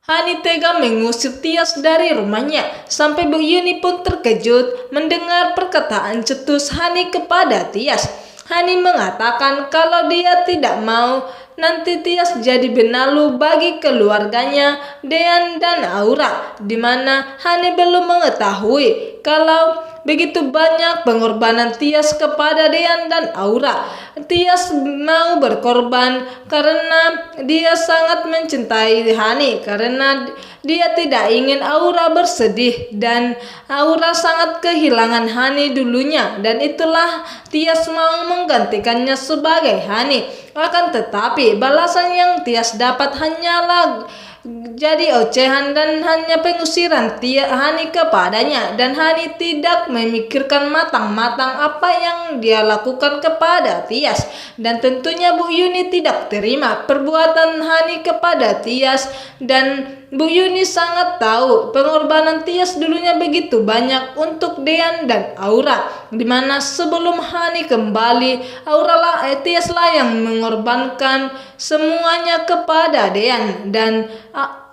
Hani tega mengusir Tias dari rumahnya, sampai Bu Yuni pun terkejut mendengar perkataan cetus Hani kepada Tias. Hani mengatakan kalau dia tidak mau nanti Tias jadi benalu bagi keluarganya Dean dan Aura, di mana Hani belum mengetahui kalau begitu banyak pengorbanan Tias kepada Dean dan Aura. Tias mau berkorban karena dia sangat mencintai Hani, karena dia tidak ingin Aura bersedih dan Aura sangat kehilangan Hani dulunya, dan itulah Tias mau menggantikannya sebagai Hani. Akan tetapi balasan yang Tias dapat hanyalah jadi ocehan dan hanya pengusiran Hani kepadanya, dan Hani tidak memikirkan matang-matang apa yang dia lakukan kepada Tias. Dan tentunya Bu Yuni tidak terima perbuatan Hani kepada Tias, dan Bu Yuni sangat tahu pengorbanan Tias dulunya begitu banyak untuk Dean dan Aura, dimana sebelum Hani kembali Tias lah yang mengorbankan semuanya kepada Dean, dan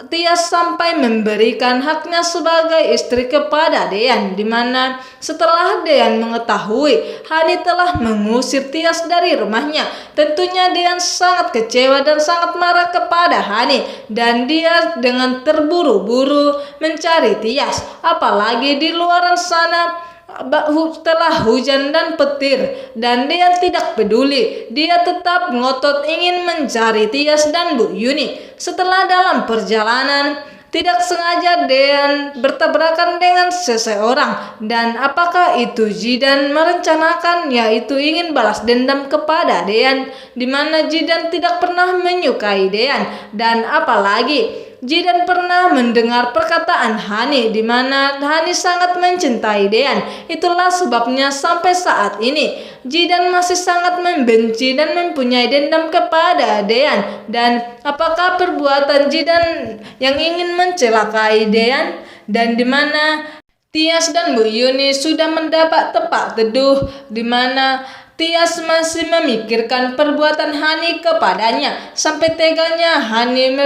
Tias sampai memberikan haknya sebagai istri kepada Dean, dimana setelah Dean mengetahui Hani telah mengusir Tias dari rumahnya, tentunya Dean sangat kecewa dan sangat marah kepada Hani, dan dia dengan terburu-buru mencari Tias. Apalagi di luar sana telah hujan dan petir, dan dia tidak peduli. Dia tetap ngotot ingin mencari Tias dan Bu Yuni. Setelah dalam perjalanan tidak sengaja Dean bertabrakan dengan seseorang, dan apakah itu Jidan merencanakan yaitu ingin balas dendam kepada Dean, di mana Jidan tidak pernah menyukai Dean, dan apalagi Jidan pernah mendengar perkataan Hani, di mana Hani sangat mencintai Dean. Itulah sebabnya sampai saat ini Jidan masih sangat membenci dan mempunyai dendam kepada Dean. Dan apakah perbuatan Jidan yang ingin mencelakai Dean, dan di mana Tias dan Bu Yuni sudah mendapat tempat teduh, di mana Tias masih memikirkan perbuatan Hani kepadanya. Sampai teganya Hani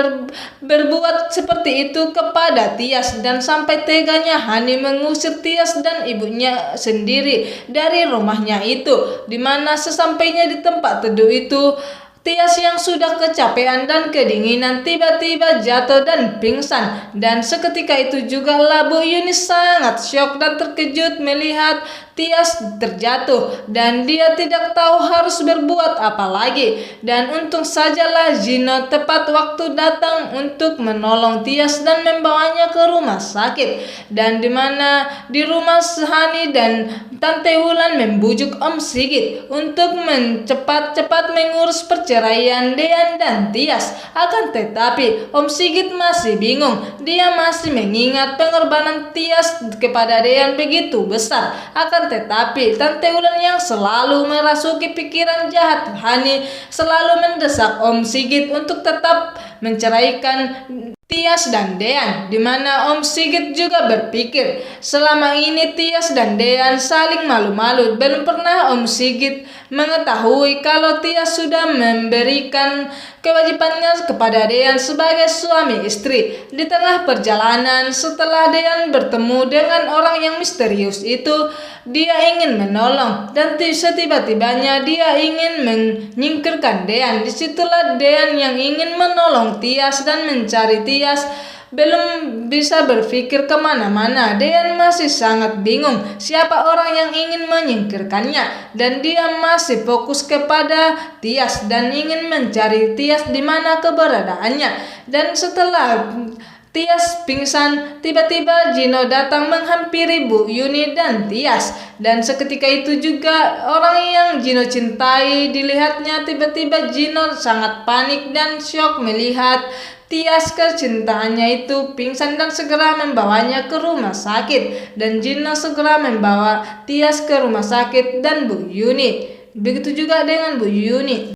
berbuat seperti itu kepada Tias, dan sampai teganya Hani mengusir Tias dan ibunya sendiri dari rumahnya itu, dimana sesampainya di tempat teduh itu Tias yang sudah kecapean dan kedinginan tiba-tiba jatuh dan pingsan, dan seketika itu juga Bu Yuni sangat syok dan terkejut melihat Tias terjatuh, dan dia tidak tahu harus berbuat apa lagi. Dan untung sajalah Gino tepat waktu datang untuk menolong Tias dan membawanya ke rumah sakit, dan dimana di rumah Hani dan Tante Wulan membujuk Om Sigit untuk cepat-cepat mengurus perceraian Dean dan Tias. Akan tetapi Om Sigit masih bingung. Dia masih mengingat pengorbanan Tias kepada Dean begitu besar. Akan tetapi Tante Wulan yang selalu merasuki pikiran jahat Hani selalu mendesak Om Sigit untuk tetap menceraikan Tias dan Dean, di mana Om Sigit juga berpikir selama ini Tias dan Dean saling malu-malu. Belum pernah Om Sigit mengetahui kalau Tias sudah memberikan kewajibannya kepada Dean sebagai suami istri. Di tengah perjalanan setelah Dean bertemu dengan orang yang misterius itu, dia ingin menolong, dan setiba-tibanya dia ingin menyingkirkan Dean. Disitulah Dean yang ingin menolong Tias dan mencari Tias belum bisa berpikir kemana-mana. Dean masih sangat bingung siapa orang yang ingin menyingkirkannya, dan dia masih fokus kepada Tias dan ingin mencari Tias di mana keberadaannya. Dan setelah Tias pingsan, tiba-tiba Gino datang menghampiri Bu Yuni dan Tias, dan seketika itu juga orang yang Gino cintai dilihatnya. Tiba-tiba Gino sangat panik dan syok melihat Tias kecintaannya itu pingsan, dan segera membawanya ke rumah sakit, dan Gino segera membawa Tias ke rumah sakit dan Bu Yuni. Begitu juga dengan Bu Yuni.